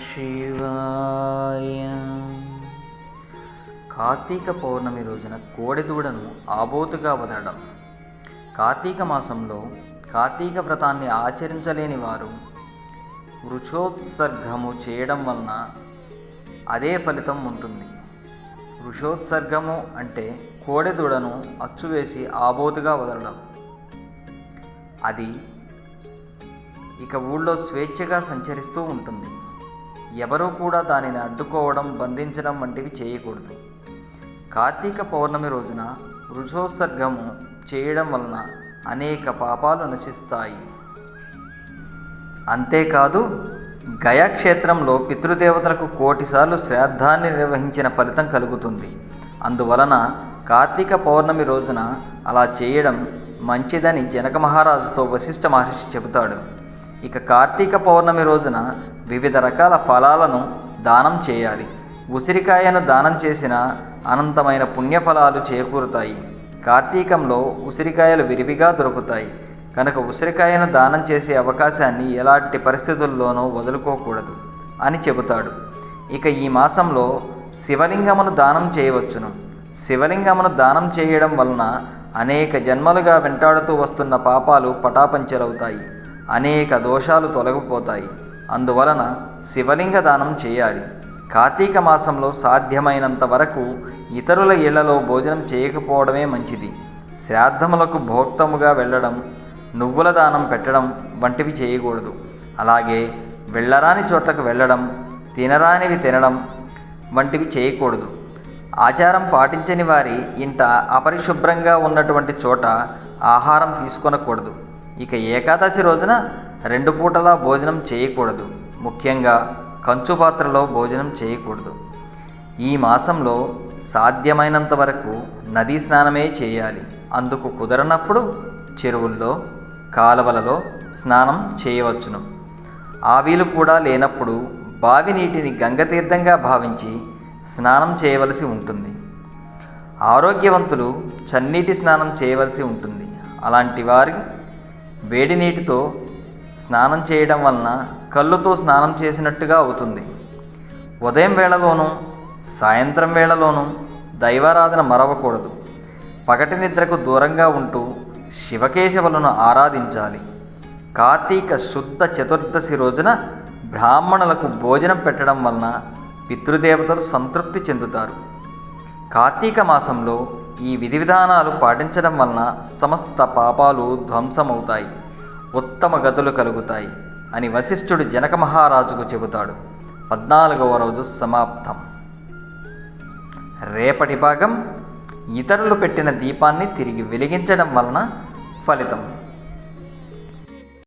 శివాయ. కార్తీక పౌర్ణమి రోజున కోడెదూడను ఆబోతుగా వదలడం. కార్తీక మాసంలో కార్తీక వ్రతాన్ని ఆచరించలేని వారు వృషోత్సర్గము చేయడం వలన అదే ఫలితం ఉంటుంది. వృషోత్సర్గము అంటే కోడెదూడను అచ్చువేసి ఆబోతుగా వదలడం. అది ఇక ఊళ్ళో స్వేచ్ఛగా సంచరిస్తూ ఉంటుంది. ఎవరూ కూడా దానిని అడ్డుకోవడం, బంధించడం వంటివి చేయకూడదు. కార్తీక పౌర్ణమి రోజున వృషోత్సర్గము చేయడం వలన అనేక పాపాలు నశిస్తాయి. అంతేకాదు, గయాక్షేత్రంలో పితృదేవతలకు 1,000,000 సార్లు శ్రాద్ధాన్ని నిర్వహించిన ఫలితం కలుగుతుంది. అందువలన కార్తీక పౌర్ణమి రోజున అలా చేయడం మంచిదని జనక మహారాజుతో వశిష్ఠ మహర్షి చెబుతాడు. ఇక కార్తీక పౌర్ణమి రోజున వివిధ రకాల ఫలాలను దానం చేయాలి. ఉసిరికాయను దానం చేసిన అనంతమైన పుణ్యఫలాలు చేకూరుతాయి. కార్తీకంలో ఉసిరికాయలు విరివిగా దొరుకుతాయి కనుక ఉసిరికాయను దానం చేసే అవకాశాన్ని ఎలాంటి పరిస్థితుల్లోనూ వదులుకోకూడదు అని చెబుతాడు. ఇక ఈ మాసంలో శివలింగమును దానం చేయవచ్చును. శివలింగమును దానం చేయడం వలన అనేక జన్మలుగా వెంటాడుతూ వస్తున్న పాపాలు పటాపంచలవుతాయి, అనేక దోషాలు తొలగిపోతాయి. అందువలన శివలింగ దానం చేయాలి. కార్తీక మాసంలో సాధ్యమైనంత వరకు ఇతరుల ఇళ్లలో భోజనం చేయకపోవడమే మంచిది. శ్రాద్ధములకు భోక్తముగా వెళ్ళడం, నువ్వుల దానం పెట్టడం వంటివి చేయకూడదు. అలాగే వెళ్ళరాని చోట్లకు వెళ్ళడం, తినరానివి తినడం వంటివి చేయకూడదు. ఆచారం పాటించని వారి ఇంట అపరిశుభ్రంగా ఉన్నటువంటి చోట ఆహారం తీసుకొనకూడదు. ఇక ఏకాదశి రోజున 2 పూటలా భోజనం చేయకూడదు. ముఖ్యంగా కంచు పాత్రలో భోజనం చేయకూడదు. ఈ మాసంలో సాధ్యమైనంత వరకు నదీ స్నానమే చేయాలి. అందుకు కుదరనప్పుడు చెరువుల్లో, కాలువలలో స్నానం చేయవచ్చును. ఆవిలు కూడా లేనప్పుడు బావి నీటిని గంగతీర్థంగా భావించి స్నానం చేయవలసి ఉంటుంది. ఆరోగ్యవంతులు చన్నీటి స్నానం చేయవలసి ఉంటుంది. అలాంటి వారి వేడి నీటితో స్నానం చేయడం వలన కళ్ళుతో స్నానం చేసినట్టుగా అవుతుంది. ఉదయం వేళలోనూ సాయంత్రం వేళలోనూ దైవారాధన మరవకూడదు. పగటి నిద్రకు దూరంగా ఉంటూ శివకేశవులను ఆరాధించాలి. కార్తీక శుద్ధ చతుర్దశి రోజున బ్రాహ్మణులకు భోజనం పెట్టడం వలన పితృదేవతలు సంతృప్తి చెందుతారు. కార్తీక మాసంలో ఈ విధి విధానాలు పాటించడం వలన సమస్త పాపాలు ధ్వంసమవుతాయి, ఉత్తమ గతులు కలుగుతాయి అని వశిష్ఠుడు జనక మహారాజుకు చెబుతాడు. 14వ రోజు సమాప్తం. రేపటి భాగం ఇతరులు పెట్టిన దీపాన్ని తిరిగి వెలిగించడం వలన ఫలితం.